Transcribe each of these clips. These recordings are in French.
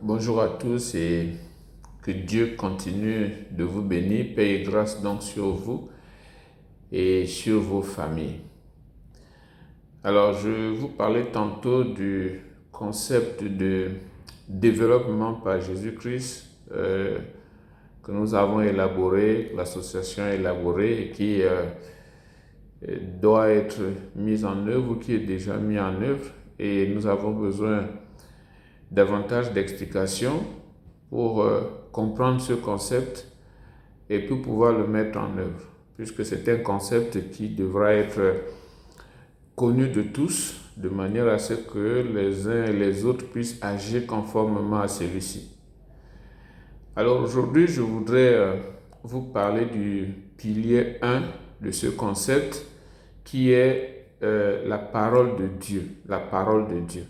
Bonjour à tous et que Dieu continue de vous bénir, paix et grâce donc sur vous et sur vos familles. Alors, je vous parlais tantôt du concept de développement par Jésus-Christ que nous avons élaboré, l'association a élaboré et qui doit être mis en œuvre ou qui est déjà mis en œuvre. Et nous avons besoin davantage d'explications pour comprendre ce concept et pour pouvoir le mettre en œuvre, puisque c'est un concept qui devra être connu de tous, de manière à ce que les uns et les autres puissent agir conformément à celui-ci. Alors aujourd'hui, je voudrais vous parler du pilier 1 de ce concept qui est la parole de Dieu, la parole de Dieu.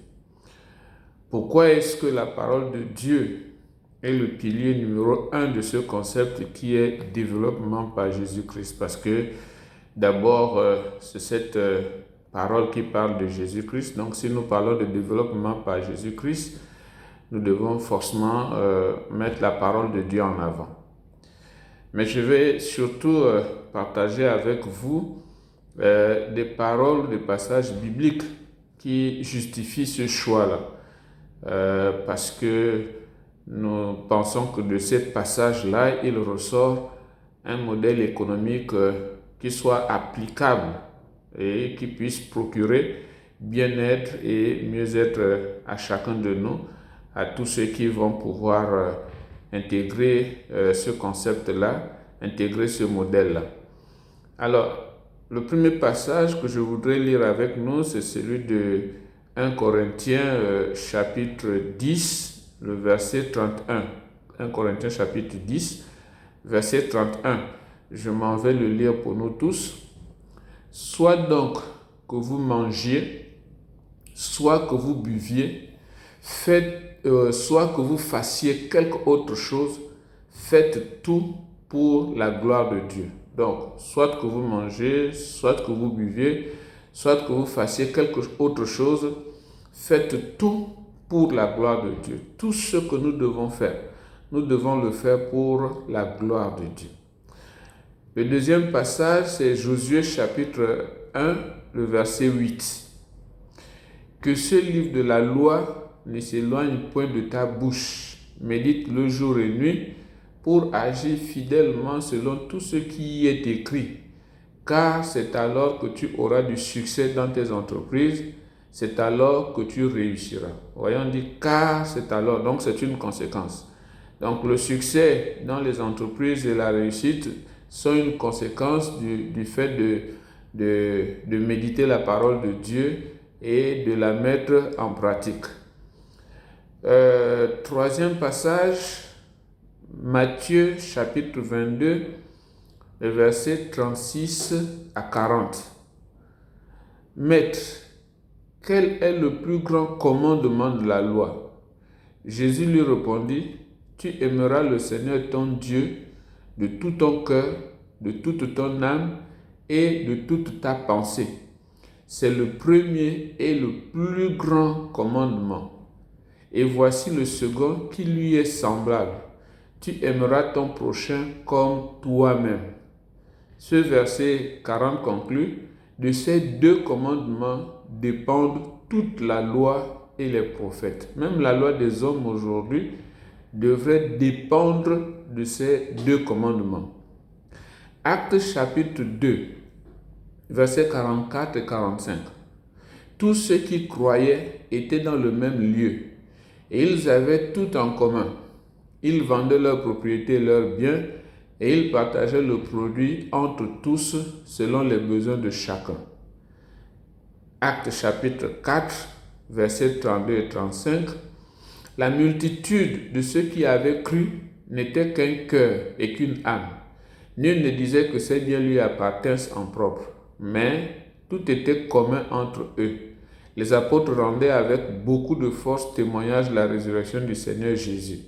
Pourquoi est-ce que la parole de Dieu est le pilier numéro 1 de ce concept qui est développement par Jésus-Christ? Parce que d'abord, c'est cette parole qui parle de Jésus-Christ. Donc si nous parlons de développement par Jésus-Christ, nous devons forcément mettre la parole de Dieu en avant. Mais je vais surtout partager avec vous des paroles, des passages bibliques qui justifient ce choix-là. Parce que nous pensons que de ces passages-là, il ressort un modèle économique qui soit applicable et qui puisse procurer bien-être et mieux-être à chacun de nous, à tous ceux qui vont pouvoir intégrer ce concept-là, intégrer ce modèle-là. Alors, le premier passage que je voudrais lire avec nous, c'est celui de 1 Corinthiens chapitre 10, le verset 31. 1 Corinthiens chapitre 10, verset 31. Je m'en vais le lire pour nous tous. Soit donc que vous mangiez, soit que vous buviez, soit que vous fassiez quelque autre chose, faites tout pour la gloire de Dieu. Donc, soit que vous mangez, soit que vous buviez, soit que vous fassiez quelque autre chose, faites tout pour la gloire de Dieu. Tout ce que nous devons faire, nous devons le faire pour la gloire de Dieu. Le deuxième passage, c'est Josué chapitre 1, le verset 8. Que ce livre de la loi ne s'éloigne point de ta bouche. Médite-le jour et nuit pour agir fidèlement selon tout ce qui y est écrit. Car c'est alors que tu auras du succès dans tes entreprises, c'est alors que tu réussiras. Voyons, dit car c'est alors, donc c'est une conséquence. Donc le succès dans les entreprises et la réussite sont une conséquence du fait de méditer la parole de Dieu et de la mettre en pratique. Troisième passage, Matthieu chapitre 22, versets 36 à 40. Maître, quel est le plus grand commandement de la loi? Jésus lui répondit, tu aimeras le Seigneur ton Dieu de tout ton cœur, de toute ton âme et de toute ta pensée. C'est le premier et le plus grand commandement. Et voici le second qui lui est semblable. Tu aimeras ton prochain comme toi-même. Ce verset 40 conclut, de ces deux commandements dépendent toute la loi et les prophètes. Même la loi des hommes aujourd'hui devrait dépendre de ces deux commandements. Actes chapitre 2, versets 44 et 45. Tous ceux qui croyaient étaient dans le même lieu et ils avaient tout en commun. Ils vendaient leurs propriétés et leurs biens et ils partageaient le produit entre tous selon les besoins de chacun. Actes chapitre 4, versets 32 et 35. La multitude de ceux qui avaient cru n'était qu'un cœur et qu'une âme. Nul ne disait que ces biens lui appartinssent en propre, mais tout était commun entre eux. Les apôtres rendaient avec beaucoup de force témoignage de la résurrection du Seigneur Jésus.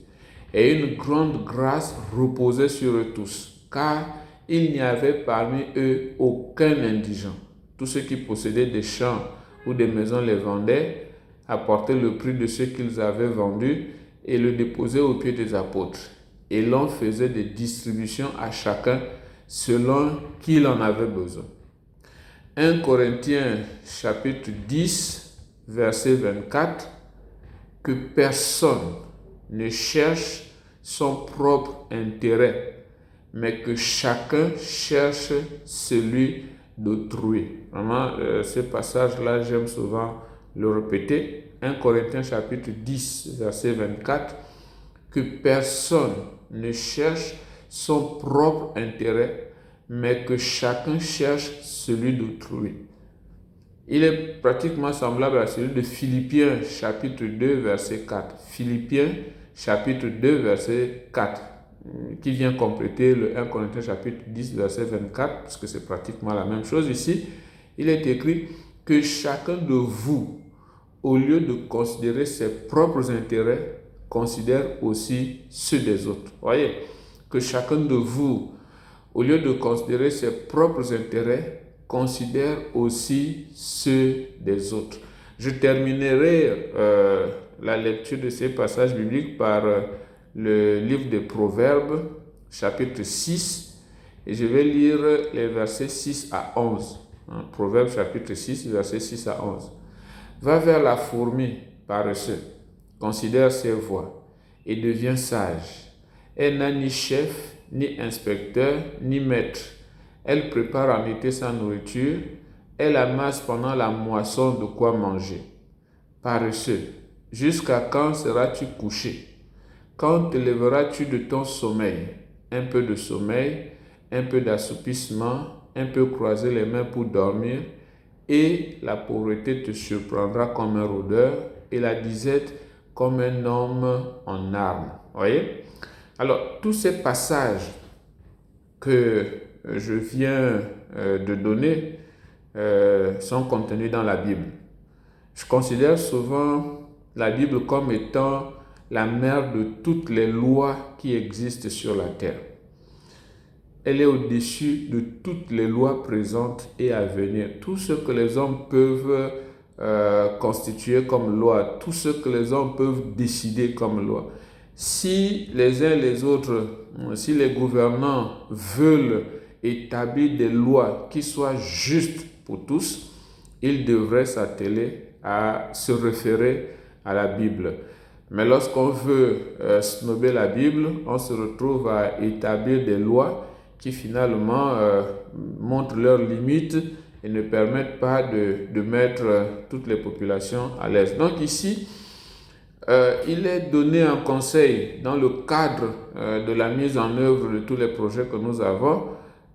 Et une grande grâce reposait sur eux tous, car il n'y avait parmi eux aucun indigent. Tous ceux qui possédaient des champs ou des maisons les vendaient, apportaient le prix de ce qu'ils avaient vendu et le déposait aux pieds des apôtres. Et l'on faisait des distributions à chacun selon qu'il en avait besoin. 1 Corinthiens chapitre 10, verset 24, que personne ne cherche son propre intérêt, mais que chacun cherche celui d'autrui. Vraiment, ce passage-là, j'aime souvent le répéter. 1 Corinthiens chapitre 10, verset 24, que personne ne cherche son propre intérêt, mais que chacun cherche celui d'autrui. Il est pratiquement semblable à celui de Philippiens chapitre 2, verset 4. Philippiens chapitre 2, verset 4, qui vient compléter le 1 Corinthiens chapitre 10, verset 24, parce que c'est pratiquement la même chose ici. Il est écrit que chacun de vous, au lieu de considérer ses propres intérêts, considère aussi ceux des autres. Voyez, que chacun de vous, au lieu de considérer ses propres intérêts, considère aussi ceux des autres. Je terminerai la lecture de ces passages bibliques par le livre des Proverbes, chapitre 6, et je vais lire les versets 6 à 11. Proverbes, chapitre 6, versets 6 à 11. Va vers la fourmi paresseux, considère ses voies et deviens sage. Elle n'a ni chef, ni inspecteur, ni maître. Elle prépare en été sa nourriture. Elle amasse pendant la moisson de quoi manger. Paresseux, jusqu'à quand seras-tu couché? Quand te lèveras-tu de ton sommeil? Un peu de sommeil, un peu d'assoupissement, un peu croiser les mains pour dormir, et la pauvreté te surprendra comme un rôdeur, et la disette comme un homme en armes. Voyez? Alors, tous ces passages que je viens de donner sont contenus dans la Bible. Je considère souvent la Bible comme étant la mère de toutes les lois qui existent sur la terre. Elle est au-dessus de toutes les lois présentes et à venir. Tout ce que les hommes peuvent constituer comme loi, tout ce que les hommes peuvent décider comme loi. Si les uns et les autres, si les gouvernants veulent établir des lois qui soient justes pour tous, ils devraient s'atteler à se référer à la Bible. Mais lorsqu'on veut snober la Bible, on se retrouve à établir des lois qui finalement montrent leurs limites et ne permettent pas de mettre toutes les populations à l'aise. Donc ici, il est donné un conseil dans le cadre de la mise en œuvre de tous les projets que nous avons,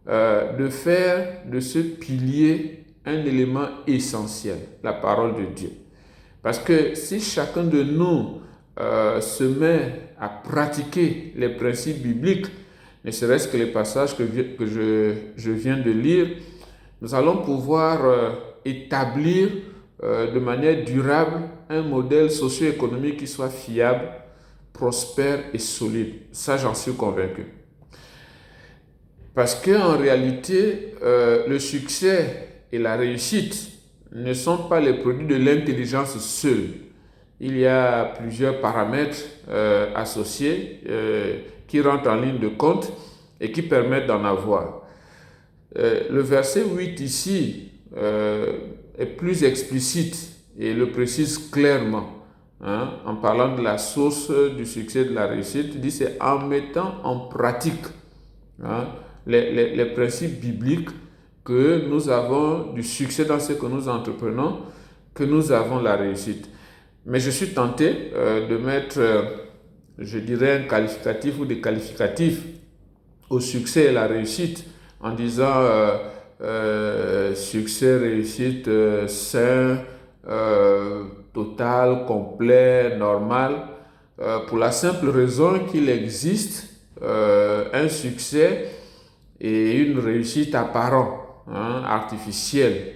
de faire de ce pilier un élément essentiel, la parole de Dieu. Parce que si chacun de nous se met à pratiquer les principes bibliques, ne serait-ce que les passages que je viens de lire, nous allons pouvoir établir de manière durable un modèle socio-économique qui soit fiable, prospère et solide. Ça, j'en suis convaincu. Parce qu'en réalité, le succès et la réussite ne sont pas les produits de l'intelligence seule. Il y a plusieurs paramètres associés qui rentrent en ligne de compte et qui permettent d'en avoir. Le verset 8 ici est plus explicite et le précise clairement. En parlant de la source du succès et de la réussite, il dit c'est en mettant en pratique les principes bibliques que nous avons du succès dans ce que nous entreprenons, que nous avons la réussite. Mais je suis tenté de mettre, je dirais, un qualificatif ou des qualificatifs au succès et la réussite en disant succès, réussite, sain, total, complet, normal, pour la simple raison qu'il existe un succès et une réussite apparente, artificielle,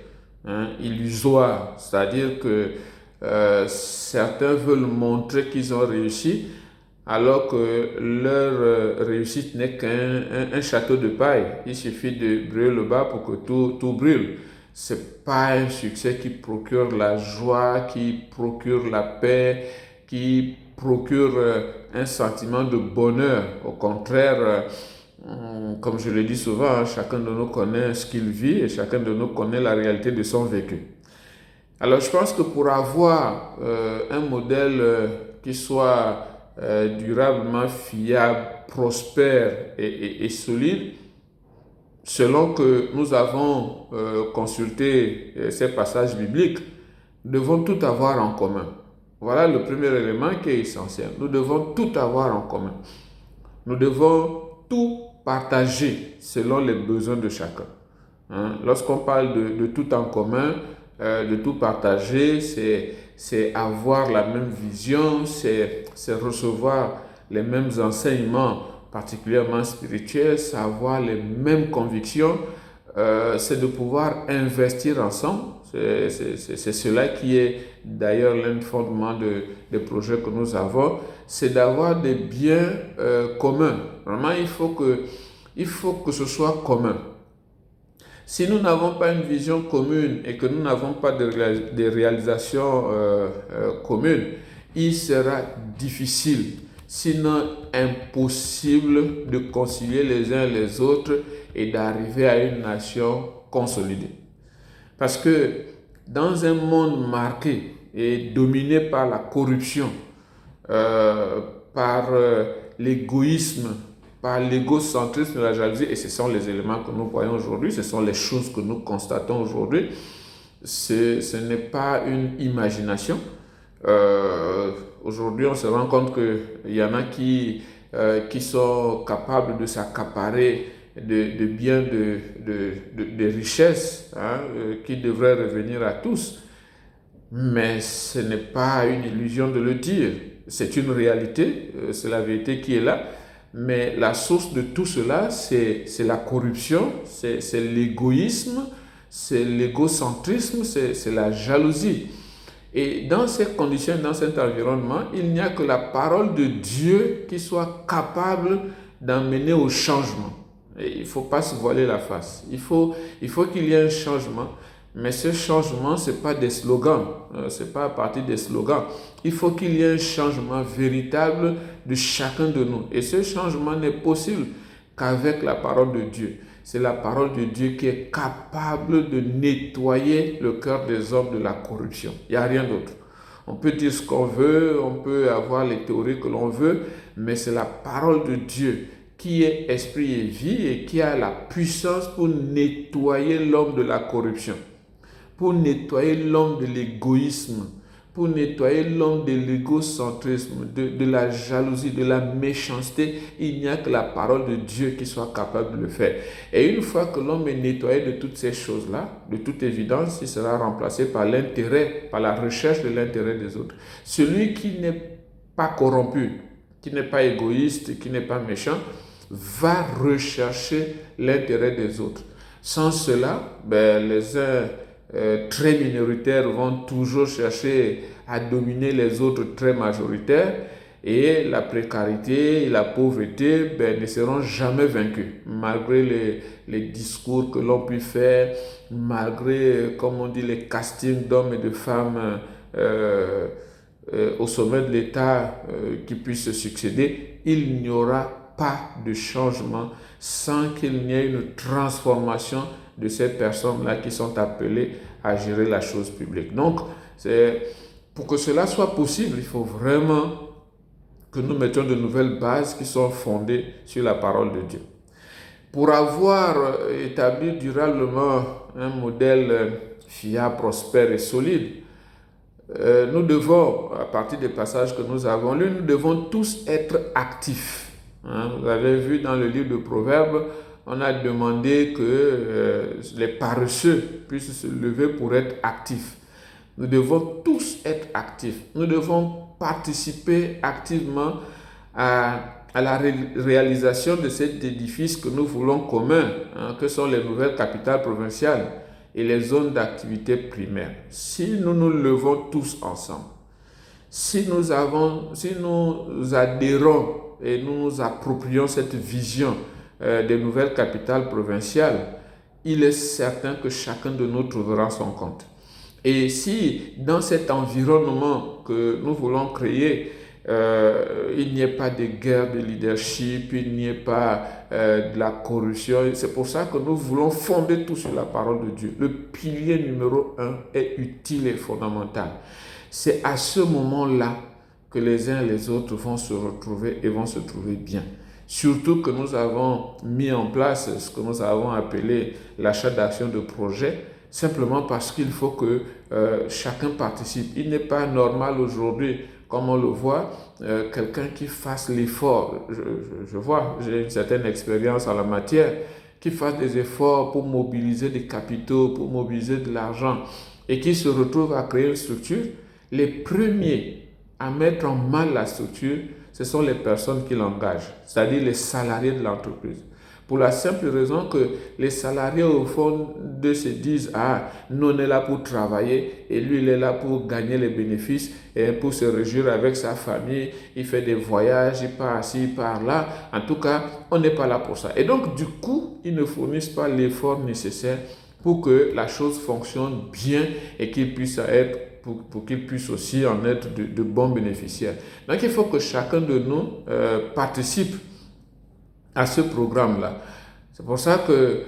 illusoire, c'est-à-dire que certains veulent montrer qu'ils ont réussi alors que leur réussite n'est qu'un château de paille. Il suffit de brûler le bas pour que tout brûle. C'est pas un succès qui procure la joie, qui procure la paix, qui procure un sentiment de bonheur. Au contraire, comme je le dis souvent, chacun de nous connaît ce qu'il vit et chacun de nous connaît la réalité de son vécu. Alors je pense que pour avoir un modèle qui soit durablement fiable, prospère et solide, selon que nous avons consulté ces passages bibliques, nous devons tout avoir en commun. Voilà le premier élément qui est essentiel. Nous devons tout avoir en commun. Nous devons tout partager selon les besoins de chacun. Lorsqu'on parle de tout en commun, de tout partager, c'est avoir la même vision, c'est recevoir les mêmes enseignements, particulièrement spirituels, c'est avoir les mêmes convictions, c'est de pouvoir investir ensemble. C'est cela qui est d'ailleurs l'un des fondements des projets que nous avons, c'est d'avoir des biens communs. Vraiment, il faut que ce soit commun. Si nous n'avons pas une vision commune et que nous n'avons pas de réalisation commune, il sera difficile, sinon impossible, de concilier les uns les autres et d'arriver à une nation consolidée. Parce que dans un monde marqué et dominé par la corruption, par l'égoïsme, par l'égocentrisme, la jalousie, et ce sont les éléments que nous voyons aujourd'hui, ce sont les choses que nous constatons aujourd'hui, ce n'est pas une imagination. Aujourd'hui, on se rend compte qu'il y en a qui sont capables de s'accaparer de biens, de richesses qui devraient revenir à tous. Mais ce n'est pas une illusion de le dire. C'est une réalité, c'est la vérité qui est là. Mais la source de tout cela, c'est la corruption, c'est l'égoïsme, c'est l'égocentrisme, c'est la jalousie. Et dans ces conditions, dans cet environnement, il n'y a que la parole de Dieu qui soit capable d'emmener au changement. Et il ne faut pas se voiler la face. Il faut qu'il y ait un changement. Mais ce changement, ce n'est pas des slogans, ce n'est pas à partir des slogans. Il faut qu'il y ait un changement véritable de chacun de nous. Et ce changement n'est possible qu'avec la parole de Dieu. C'est la parole de Dieu qui est capable de nettoyer le cœur des hommes de la corruption. Il n'y a rien d'autre. On peut dire ce qu'on veut, on peut avoir les théories que l'on veut, mais c'est la parole de Dieu qui est esprit et vie et qui a la puissance pour nettoyer l'homme de la corruption, pour nettoyer l'homme de l'égoïsme, pour nettoyer l'homme de l'égocentrisme, de la jalousie, de la méchanceté. Il n'y a que la parole de Dieu qui soit capable de le faire. Et une fois que l'homme est nettoyé de toutes ces choses-là, de toute évidence, il sera remplacé par l'intérêt, par la recherche de l'intérêt des autres. Celui qui n'est pas corrompu, qui n'est pas égoïste, qui n'est pas méchant, va rechercher l'intérêt des autres. Sans cela, les uns très minoritaires vont toujours chercher à dominer les autres très majoritaires, et la précarité et la pauvreté ne seront jamais vaincus, malgré les discours que l'on peut faire, malgré, comme on dit, les castings d'hommes et de femmes au sommet de l'État qui puissent se succéder. Il n'y aura pas de changement sans qu'il n'y ait une transformation de ces personnes-là qui sont appelées à gérer la chose publique. Donc, pour que cela soit possible, il faut vraiment que nous mettions de nouvelles bases qui sont fondées sur la parole de Dieu. Pour avoir établi durablement un modèle fiable, prospère et solide, nous devons, à partir des passages que nous avons lus, nous devons tous être actifs. Vous avez vu dans le livre de Proverbes, on a demandé que les paresseux puissent se lever pour être actifs. Nous devons tous être actifs. Nous devons participer activement à la réalisation de cet édifice que nous voulons commun, que sont les nouvelles capitales provinciales et les zones d'activité primaire. Si nous nous levons tous ensemble, si nous adhérons et nous nous approprions cette vision des nouvelles capitales provinciales, il est certain que chacun de nous trouvera son compte. Et si dans cet environnement que nous voulons créer, il n'y ait pas de guerre de leadership, il n'y ait pas de la corruption. C'est pour ça que nous voulons fonder tout sur la parole de Dieu. Le pilier numéro 1 est utile et fondamental. C'est à ce moment-là que les uns et les autres vont se retrouver et vont se trouver bien. Surtout que nous avons mis en place ce que nous avons appelé l'achat d'actions de projet, simplement parce qu'il faut que chacun participe. Il n'est pas normal aujourd'hui, comme on le voit, quelqu'un qui fasse l'effort, je vois, j'ai une certaine expérience en la matière, qui fasse des efforts pour mobiliser des capitaux, pour mobiliser de l'argent, et qui se retrouve à créer une structure. Les premiers à mettre en mal la structure, ce sont les personnes qui l'engagent, c'est-à-dire les salariés de l'entreprise. Pour la simple raison que les salariés, au fond d'eux, se disent « Ah, nous, on est là pour travailler et lui, il est là pour gagner les bénéfices et pour se réjouir avec sa famille. Il fait des voyages, il part ci, il part là. En tout cas, on n'est pas là pour ça. » Et donc, du coup, ils ne fournissent pas l'effort nécessaire pour que la chose fonctionne bien et qu'ils puissent être pour qu'ils puissent aussi en être de bons bénéficiaires. Donc, il faut que chacun de nous participe à ce programme-là. C'est pour ça que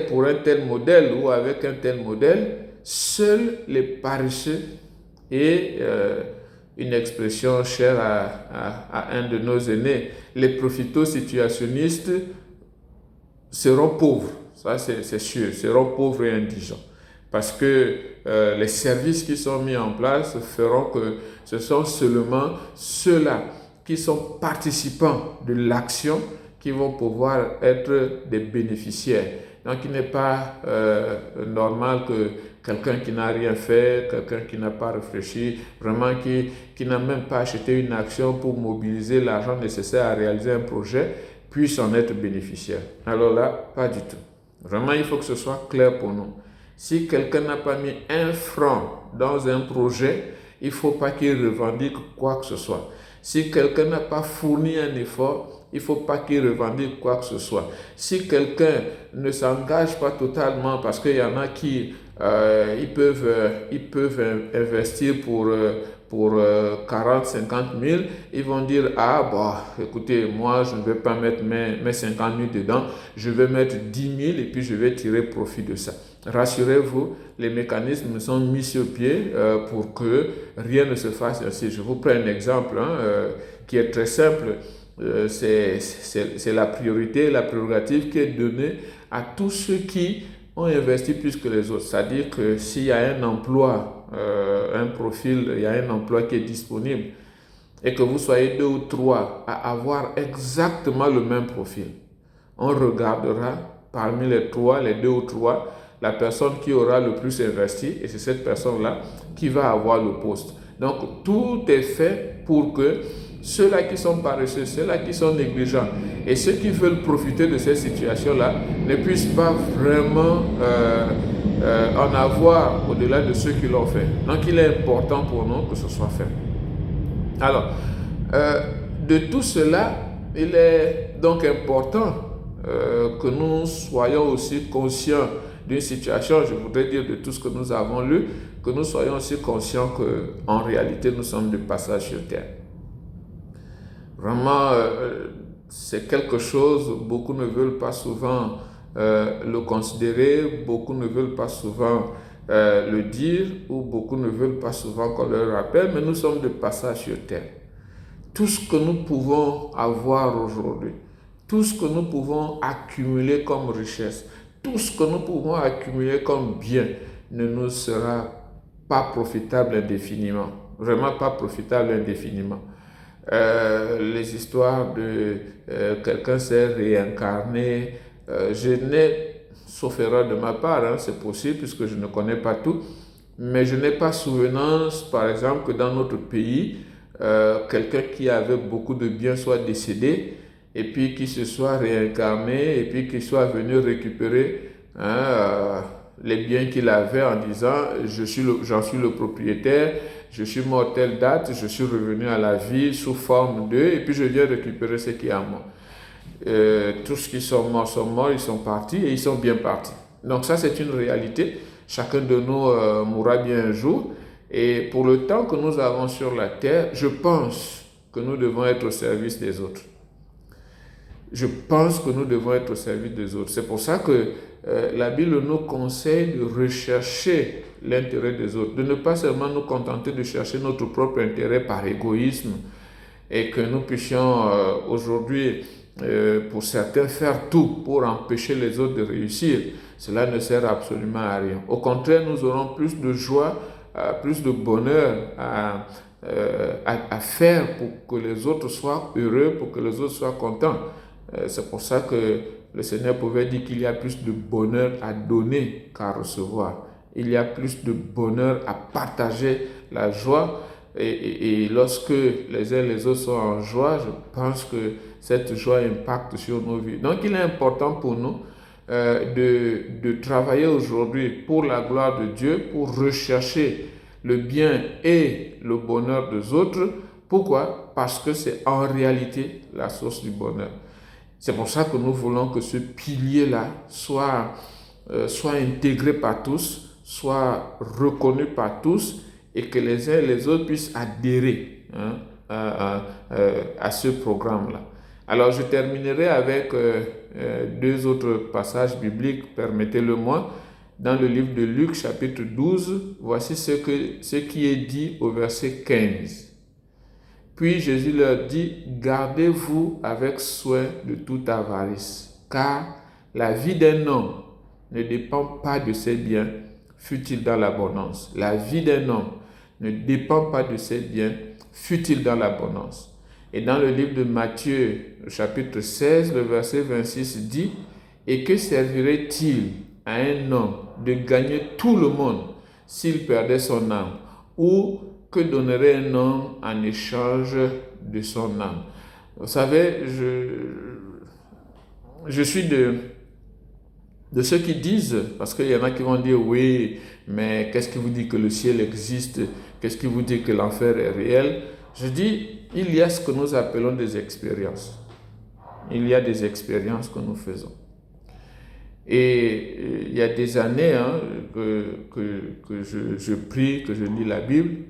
pour un tel modèle ou avec un tel modèle, seuls les paresseux et une expression chère à un de nos aînés, les profito-situationnistes seront pauvres. Ça, c'est sûr, seront pauvres et indigents. Parce que les services qui sont mis en place feront que ce sont seulement ceux-là qui sont participants de l'action qui vont pouvoir être des bénéficiaires. Donc, il n'est pas normal que quelqu'un qui n'a rien fait, quelqu'un qui n'a pas réfléchi, vraiment qui n'a même pas acheté une action pour mobiliser l'argent nécessaire à réaliser un projet, puisse en être bénéficiaire. Alors là, pas du tout. Vraiment, il faut que ce soit clair pour nous. Si quelqu'un n'a pas mis un franc dans un projet, il ne faut pas qu'il revendique quoi que ce soit. Si quelqu'un n'a pas fourni un effort, il ne faut pas qu'il revendique quoi que ce soit. Si quelqu'un ne s'engage pas totalement, parce qu'il y en a qui ils peuvent investir pour 40, 50 000, ils vont dire, ah bon, écoutez, moi je ne vais pas mettre mes 50 000 dedans, je vais mettre 10 000 et puis je vais tirer profit de ça. Rassurez-vous, les mécanismes sont mis sur pied pour que rien ne se fasse ainsi. Je vous prends un exemple qui est très simple. C'est la priorité, la prérogative qui est donnée à tous ceux qui ont investi plus que les autres. C'est-à-dire que s'il y a un emploi, un profil, il y a un emploi qui est disponible et que vous soyez 2 ou 3 à avoir exactement le même profil, on regardera parmi les 3, les 2 ou 3, la personne qui aura le plus investi et c'est cette personne-là qui va avoir le poste. Donc, tout est fait pour que ceux-là qui sont paresseux, ceux-là qui sont négligents et ceux qui veulent profiter de cette situation-là ne puissent pas vraiment en avoir au-delà de ceux qui l'ont fait. Donc, il est important pour nous que ce soit fait. Alors, de tout cela, il est donc important que nous soyons aussi conscients d'une situation, je voudrais dire de tout ce que nous avons lu, que nous soyons aussi conscients qu'en réalité, nous sommes de passage sur terre. Vraiment, c'est quelque chose, beaucoup ne veulent pas souvent le considérer, beaucoup ne veulent pas souvent le dire, ou beaucoup ne veulent pas souvent qu'on leur rappelle, mais nous sommes de passage sur terre. Tout ce que nous pouvons avoir aujourd'hui, tout ce que nous pouvons accumuler comme richesse, tout ce que nous pouvons accumuler comme bien ne nous sera pas profitable indéfiniment. Vraiment pas profitable indéfiniment. Les histoires de quelqu'un s'est réincarné, je n'ai, sauf erreur de ma part, c'est possible puisque je ne connais pas tout, mais je n'ai pas souvenance, par exemple, que dans notre pays, quelqu'un qui avait beaucoup de biens soit décédé et puis qui se soit réincarné et puis qui soit venu récupérer les biens qu'il avait en disant j'en suis le propriétaire, je suis mort telle date, je suis revenu à la vie sous forme d'eux et puis je viens récupérer ce qui est à moi. Tous ceux qui sont morts, ils sont partis et ils sont bien partis. Donc ça c'est une réalité, chacun de nous mourra bien un jour Et pour le temps que nous avons sur la terre, je pense que nous devons être au service des autres. Je pense que nous devons être au service des autres. C'est pour ça que la Bible nous conseille de rechercher l'intérêt des autres, de ne pas seulement nous contenter de chercher notre propre intérêt par égoïsme et que nous puissions aujourd'hui, pour certains, faire tout pour empêcher les autres de réussir. Cela ne sert absolument à rien. Au contraire, nous aurons plus de joie, plus de bonheur à faire pour que les autres soient heureux, pour que les autres soient contents. C'est pour ça que le Seigneur pouvait dire qu'il y a plus de bonheur à donner qu'à recevoir. Il y a plus de bonheur à partager la joie. Et lorsque les uns et les autres sont en joie, je pense que cette joie impacte sur nos vies. Donc il est important pour nous de travailler aujourd'hui pour la gloire de Dieu, pour rechercher le bien et le bonheur des autres. Pourquoi? Parce que c'est en réalité la source du bonheur. C'est pour ça que nous voulons que ce pilier-là soit intégré par tous, soit reconnu par tous et que les uns et les autres puissent adhérer à ce programme-là. Alors je terminerai avec deux autres passages bibliques, permettez-le-moi. Dans le livre de Luc chapitre 12, voici ce qui est dit au verset 15. Puis Jésus leur dit, gardez-vous avec soin de toute avarice, car la vie d'un homme ne dépend pas de ses biens, fût-il dans l'abondance. La vie d'un homme ne dépend pas de ses biens, fût-il dans l'abondance. Et dans le livre de Matthieu, chapitre 16, le verset 26 dit, et que servirait-il à un homme de gagner tout le monde s'il perdait son âme, ou que donnerait un homme en échange de son âme? Vous savez, je suis de ceux qui disent, parce qu'il y en a qui vont dire, oui, mais qu'est-ce qui vous dit que le ciel existe? Qu'est-ce qui vous dit que l'enfer est réel? Je dis, il y a ce que nous appelons des expériences. Il y a des expériences que nous faisons. Et il y a des années que je prie, que je lis la Bible,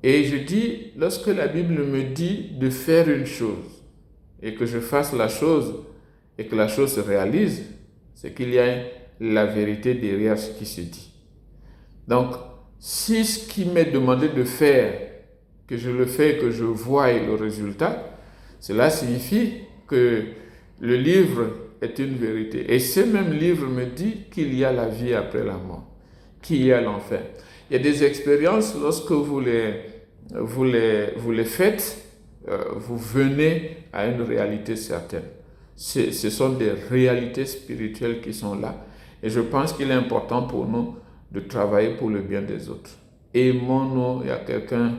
et je dis, lorsque la Bible me dit de faire une chose, et que je fasse la chose, et que la chose se réalise, c'est qu'il y a la vérité derrière ce qui se dit. Donc, si ce qui m'est demandé de faire, que je le fais et que je vois le résultat, cela signifie que le livre est une vérité. Et ce même livre me dit qu'il y a la vie après la mort, qu'il y a l'enfer. Il y a des expériences, lorsque vous les faites, vous venez à une réalité certaine. Ce sont des réalités spirituelles qui sont là. Et je pense qu'il est important pour nous de travailler pour le bien des autres. Aimons-nous, il y a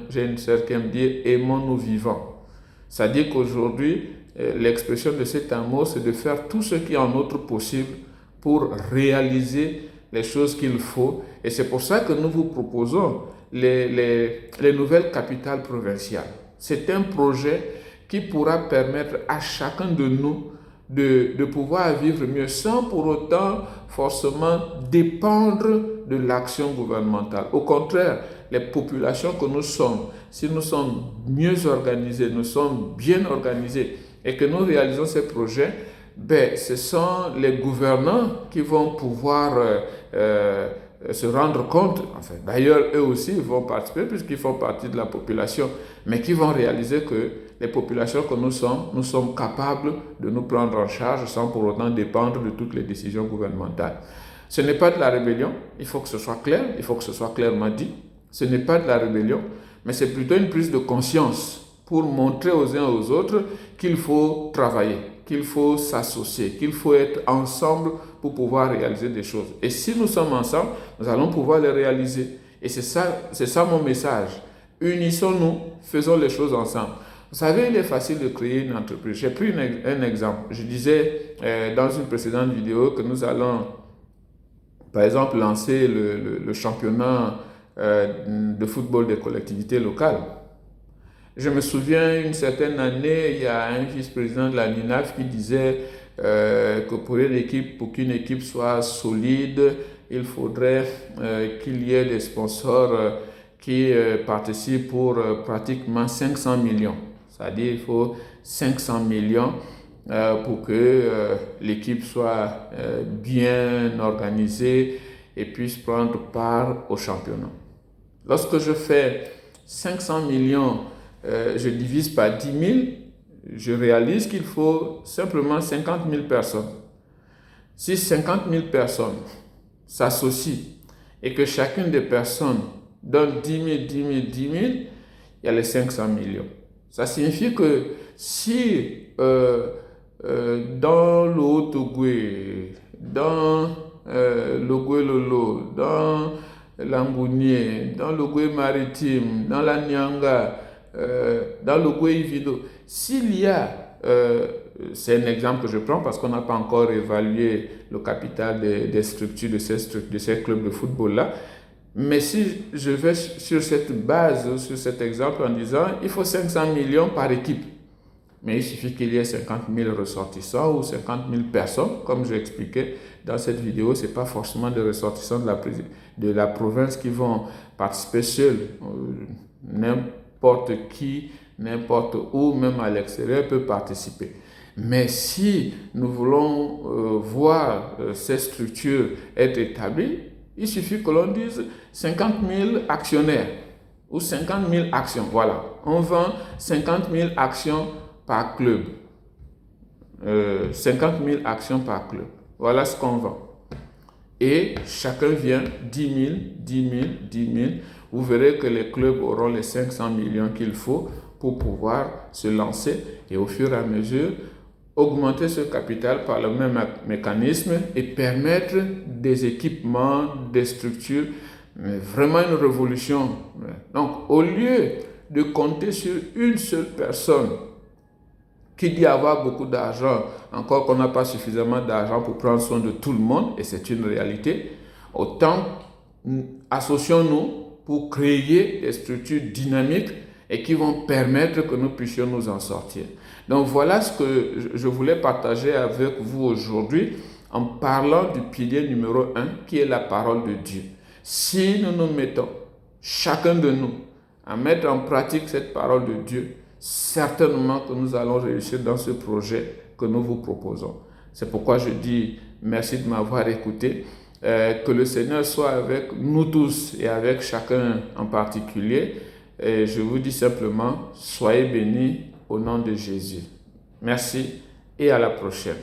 j'ai une sœur qui aime dire, aimons-nous vivants. C'est-à-dire qu'aujourd'hui, l'expression de cet amour, c'est de faire tout ce qui est en notre possible pour réaliser les choses qu'il faut. Et c'est pour ça que nous vous proposons les nouvelles capitales provinciales. C'est un projet qui pourra permettre à chacun de nous de pouvoir vivre mieux sans pour autant forcément dépendre de l'action gouvernementale. Au contraire, les populations que nous sommes, si nous sommes mieux organisés, nous sommes bien organisés et que nous réalisons ces projets, ce sont les gouvernants qui vont pouvoir se rendre compte, enfin, d'ailleurs eux aussi vont participer puisqu'ils font partie de la population, mais qui vont réaliser que les populations que nous sommes capables de nous prendre en charge sans pour autant dépendre de toutes les décisions gouvernementales. Ce n'est pas de la rébellion, il faut que ce soit clair, il faut que ce soit clairement dit. Ce n'est pas de la rébellion, mais c'est plutôt une prise de conscience pour montrer aux uns et aux autres qu'il faut travailler, qu'il faut s'associer, qu'il faut être ensemble pour pouvoir réaliser des choses. Et si nous sommes ensemble, nous allons pouvoir les réaliser. Et c'est ça mon message. Unissons-nous, faisons les choses ensemble. Vous savez, il est facile de créer une entreprise. J'ai pris un exemple. Je disais dans une précédente vidéo que nous allons, par exemple, lancer le championnat de football des collectivités locales. Je me souviens, une certaine année, il y a un vice-président de la NINAF qui disait que pour qu'une équipe soit solide, il faudrait qu'il y ait des sponsors qui participent pour pratiquement 500 millions. C'est-à-dire qu'il faut 500 millions pour que l'équipe soit bien organisée et puisse prendre part au championnat. Lorsque je fais 500 millions, je divise par 10 000, je réalise qu'il faut simplement 50 000 personnes. Si 50 000 personnes s'associent et que chacune des personnes donne 10 000, 10 000, 10 000, il y a les 500 millions. Ça signifie que si dans le Haut-Ogooué, dans l'Ogooué-Lolo, dans l'Angounié, dans l'Ogooué maritime, dans la Nyanga, dans l'Ogooué-Ivido, s'il y a, c'est un exemple que je prends parce qu'on n'a pas encore évalué le capital des structures de ces clubs de football-là, mais si je vais sur cette base, sur cet exemple en disant il faut 500 millions par équipe, mais il suffit qu'il y ait 50 000 ressortissants ou 50 000 personnes, comme j'ai expliqué dans cette vidéo, ce n'est pas forcément des ressortissants de la province qui vont participer seuls. N'importe qui, n'importe où, même à l'extérieur, peut participer. Mais si nous voulons voir ces structures être établies, il suffit que l'on dise 50 000 actionnaires ou 50 000 actions. Voilà, on vend 50 000 actions par club. 50 000 actions par club. Voilà ce qu'on vend. Et chacun vient 10 000, 10 000, 10 000. Vous verrez que les clubs auront les 500 millions qu'il faut pour pouvoir se lancer et au fur et à mesure augmenter ce capital par le même mécanisme et permettre des équipements, des structures, vraiment une révolution. Donc, au lieu de compter sur une seule personne qui dit avoir beaucoup d'argent, encore qu'on n'a pas suffisamment d'argent pour prendre soin de tout le monde, et c'est une réalité, autant associons-nous pour créer des structures dynamiques et qui vont permettre que nous puissions nous en sortir. Donc voilà ce que je voulais partager avec vous aujourd'hui en parlant du pilier numéro 1 qui est la parole de Dieu. Si nous nous mettons, chacun de nous, à mettre en pratique cette parole de Dieu, certainement que nous allons réussir dans ce projet que nous vous proposons. C'est pourquoi je dis merci de m'avoir écouté. Que le Seigneur soit avec nous tous et avec chacun en particulier. Et je vous dis simplement, soyez bénis au nom de Jésus. Merci et à la prochaine.